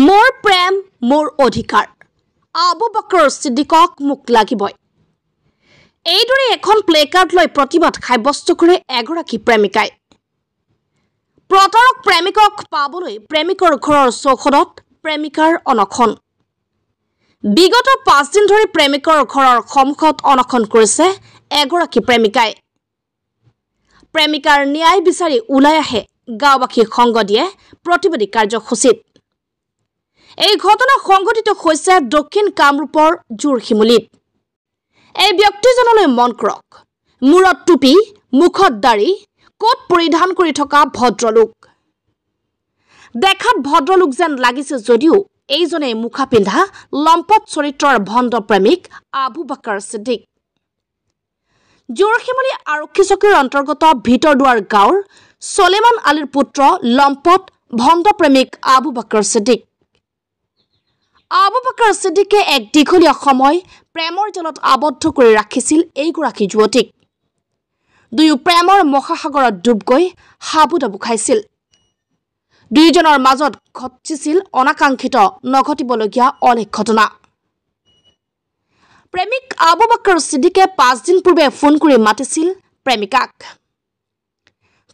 মোৰ প্ৰেম মোৰ অধিকাৰ আবু বকৰ সিদ্দিকক মোক লাগিবই এইদৰে এখন প্লে কাৰ্ড লৈ প্ৰতিবাদ সাব্যস্ত কৰে এগৰাকী প্ৰেমিকাই প্ৰতাৰক প্ৰেমিকক পাবলৈ প্ৰেমিকৰ ঘৰৰ চৌহদত প্ৰেমিকাৰ অনখন বিগত 5 দিন ধৰি প্ৰেমিকৰ ঘৰৰ সন্মুখত অনখন কৰিছে এগৰাকী প্ৰেমিকাই প্ৰেমিকাৰ ন্যায় বিচাৰি ওলাই আহে গাঁওবাসী সংগ দিয়ে প্ৰতিবাদী কাৰ্যসূচীত এই ঘটনা সংঘটিত হৈছে দক্ষিণ কামৰূপৰ জুৰখিমুলিত এই ব্যক্তিজনলৈ মন কৰক মূৰত টুপি মুখত দাড়ি কোট পৰিধান কৰি থকা ভদ্ৰলোক দেখাত ভদ্ৰলোক যেন লাগিছে যদিও এইজনে মুখা পিন্ধা লম্পট চৰিত্ৰৰ ভণ্ড প্ৰেমিক আবু বকৰ সিদ্দিক জুৰখিমুলি আৰক্ষী চকীৰ অন্তৰ্গত ভিতৰদুৱাৰ গাঁৱৰ সলেমান আলীৰ পুত্ৰ লম্পট ভণ্ড প্ৰেমিক আবু বকৰ সিদ্দিক আবু বকৰ সিদ্দিকে এক দীঘলীয়া সময় প্ৰেমৰ জালত আবদ্ধ কৰি ৰাখিছিল এইগৰাকী যুৱতীক দুয়ো প্ৰেমৰ মহাসাগৰত ডুব গৈ হাবুডাবু খাইছিল দুইজনৰ মাজত ঘটিছিল অনাকাংক্ষিত নঘটিবলগীয়া অনেক ঘটনা প্ৰেমিক আবু বকৰ সিদ্দিকে 5 দিন পূৰ্বে ফোন কৰি মাতিছিল প্ৰেমিকাক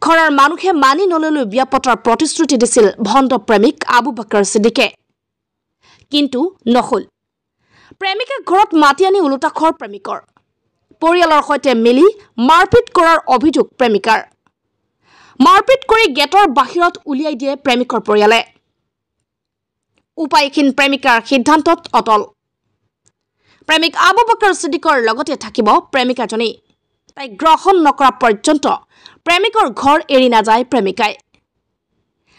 ঘৰৰ মানুহে মানি নললৈ বিয়া পতাৰ প্ৰতিশ্ৰুতি দিছিল ভণ্ড প্ৰেমিক আবু বকৰ সিদ্দিকে কিন্তু নহল প্ৰেমিকে ঘৰত মাতি আনি উলটাখৰ প্ৰেমিকৰ পৰিয়ালৰ সৈতে মিলি মাৰপিট কৰাৰ অভিযোগ প্ৰেমিকাৰ মাৰপিট কৰি গেটৰ বাহিৰত উলিয়াই দিয়ে প্ৰেমিকৰ পৰিয়ালে উপায়হীন প্ৰেমিকাৰ সিদ্ধান্তত অটল প্ৰেমিক আবু বকৰ সিদ্দিকৰ লগতে থাকিব প্ৰেমিকাজনী তাই গ্ৰহণ নকৰা পৰ্যন্ত প্ৰেমিকৰ ঘৰ এৰি নাযায় প্ৰেমিকাই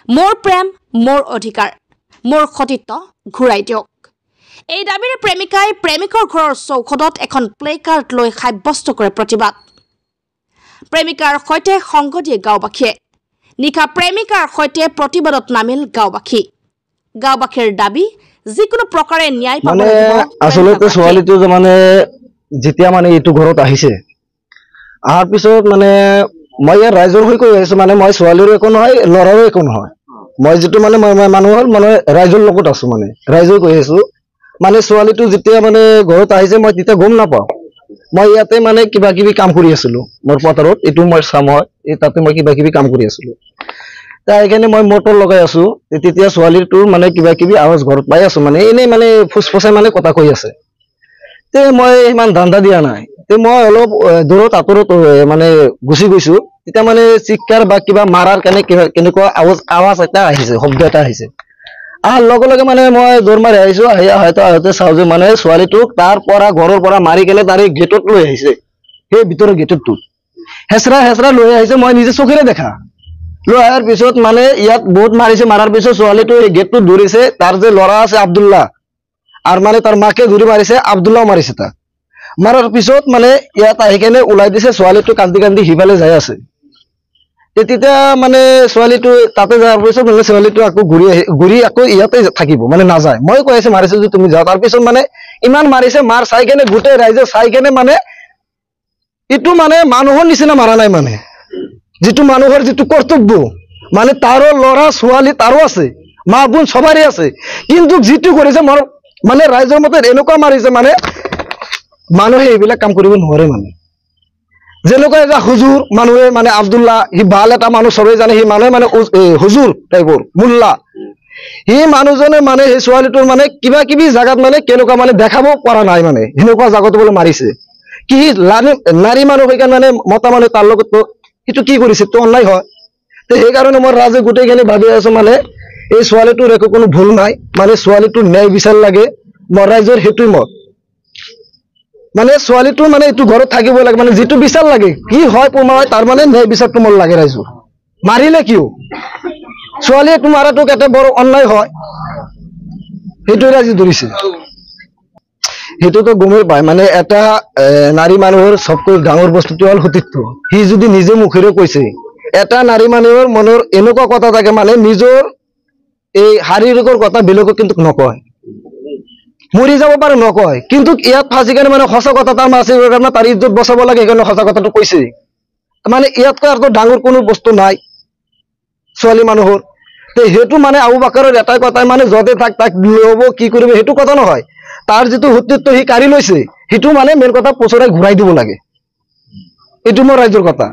মোৰ প্ৰেম মোৰ অধিকাৰ মোৰ সতীত্ব ঘূৰাই দিয়ক এই দাবীৰে প্ৰেমিকাই প্ৰেমিকৰ ঘৰৰ চৌহদত এখন প্লে কাৰ্ড লৈ সাব্যস্ত কৰে প্ৰতিবাদ প্ৰেমিকাৰ সৈতে সংগ দিয়ে গাঁওবাসীয়ে নিশা প্ৰেমিকাৰ সৈতে প্ৰতিবাদত নামিল গাঁওবাসীৰ দাবী যিকোনো প্ৰকাৰে ন্যায় পাব লাগিব আসলতে ছোৱালীটো মানে যেতিয়া মানে এইটো ঘৰত আহিছে আহাৰ পিছত মানে মই ৰাইজৰ হৈ কৈ আছো মানে মই ছোৱালীৰো একো নহয় ল'ৰাৰো একো নহয় মই যেটো মানে মানুহৰ মানে ৰাইজৰ লগত আছো মানে ৰাইজৰ কৈ আছো মানে ছোৱালীটো যেতিয়া মানে ঘৰত আহিছে মই তেতিয়া গম নাপাওঁ মই ইয়াতে মানে কিবা কিবি কাম কৰি আছিলো মোৰ পথাৰত এটো মই সময় এই তাতে মই কিবা কিবি কাম কৰি আছিলো তাই এখানে মই মোটৰ লগাই আছো তেতিয়া ছোৱালীটো মানে কিবা কিবি আৱাজ ঘৰত পাই আছো মানে এনে মানে ফুসফুসাই মানে কথা কৈ আছে তে মই ইমান ধান্দা দিয়া নাই তে মই অলপ দূৰত আঁতৰত মানে গুছি গৈছো তেতিয়া মানে চিৎকাৰ বা কিবা মাৰাৰ কেনেকুৱা আৱাজ এটা আহিছে শব্দ এটা আহিছে লগে লগে মানে মই দৌৰ মাৰি আহিছো হয়তো চাও যে মানে ছোৱালীটোক তাৰ পৰা ঘৰৰ পৰা মাৰি কেনে তাৰে গেটত লৈ আহিছে সেই ভিতৰৰ গেটত হেচৰা লৈ আহিছে মই নিজে চকুৰে দেখা লৈ আহাৰ পিছত মানে ইয়াত বহুত মাৰিছে মাৰাৰ পিছত ছোৱালীটো এই গেটটো ধৰিছে তাৰ যে ল'ৰা আছে আব্দুল্লাহ আৰু মানে তাৰ মাকে ধৰি মাৰিছে আব্দুল্লাহ মাৰিছে তাক মাৰাৰ পিছত মানে ইয়াত আহি কেনে ওলাই দিছে ছোৱালীটো কান্দি কান্দি সিফালে যাই আছে তেতিয়া মানে ছোৱালীটো তাতে যোৱাৰ পিছত মানে ছোৱালীটো আকৌ ঘূৰি আকৌ ইয়াতে থাকিব মানে নাযায় মই কৈ আছো মাৰিছে যে তুমি যাও তাৰ পিছত মানে ইমান মাৰিছে মাৰ চাই কেনে গোটেই ৰাইজে চাই কেনে মানে ইটো মানে মানুহৰ নিচিনা মাৰা নাই মানে যেটো মানুহৰ যেটো কৰ্তব্য মানে তাৰো ল'ৰা ছোৱালী তাৰো আছে মা বোন সবাৰে আছে কিন্তু যেটো কৰিছে মোৰ মানে ৰাইজৰ মতে এনেকুৱা মাৰিছে মানে মানুহে এইবিলাক কাম কৰিব নোৱাৰে মানে যেনেকুৱা এটা হুজুৰ মানুহে মানে আব্দুল্লাহ হি ভাল এটা মানুহ সবে জানে হি মানুহে মানে হুজুৰ টাইপৰ মুল্লা হি মানুহজনে মানে হি ছোৱালীটোৰ মানে কিবা কিবি জাগাত মানে কেনেকুৱা মানে দেখাব পৰা নাই মানে এনেকুৱা জাগাত বলে মাৰিছে কি নাৰী মানুহ হৈ মানে মতা মানুহ তাৰ লগত সেইটো কি কৰিছে তো অন্যায় হয় তো সেই কাৰণে মই ৰাজে গোটেইখিনি ভাবি আছো মানে এই ছোৱালীটোৰ একো কোনো ভুল নাই মানে ছোৱালীটোৰ ন্যায় বিচাৰ লাগে মই ৰাইজৰ হেতুই মত মানে ছোৱালীটো মানে এইটো ঘৰত থাকিব লাগে মানে যেটো বিচাৰ লাগে কি হয় প্ৰমাণ তাৰ মানে ন্যায় বিচাৰটো মোৰ লাগে ৰাইজৰ মাৰিলে কিয় ছোৱালীয়ে তোমাৰটো এটা বড় অন্যায় হয় সেইটো ৰাইজে ধৰিছে হেতুটো গমেই পায় মানে এটা নাৰী মানুহৰ সবকৈ ডাঙৰ বস্তুটো হল সতীত্ব হি যদি নিজে মুখেৰে কৈছে এটা নাৰী মানুহৰ মনৰ এনেকুৱা কথা থাকে মানে নিজৰ এই শাৰীৰিকৰ কথা বেলেগক কিন্তু নকয় মৰি যাব পাৰে নকয় কিন্তু ইয়াত ফাঁসি কেনে মানে সঁচা কথা তাৰ মাছে কাৰণে তাৰ ইজ্জত বচাব লাগে সেইকাৰণে সঁচা কথাটো কৈছে মানে ইয়াতকৈ আৰু ডাঙৰ কোনো বস্তু নাই ছোৱালী মানুহৰ সেইটো মানে আবু বাকাৰৰ এটাই কথা মানে য'তে থাক তাক ল'ব কি কৰিব সেইটো কথা নহয় তাৰ যিটো সত্যত্ব সি কাঢ়ি লৈছে সেইটো মানে মেইন কথা পচৰাই ঘূৰাই দিব লাগে এইটো মোৰ ৰাইজৰ কথা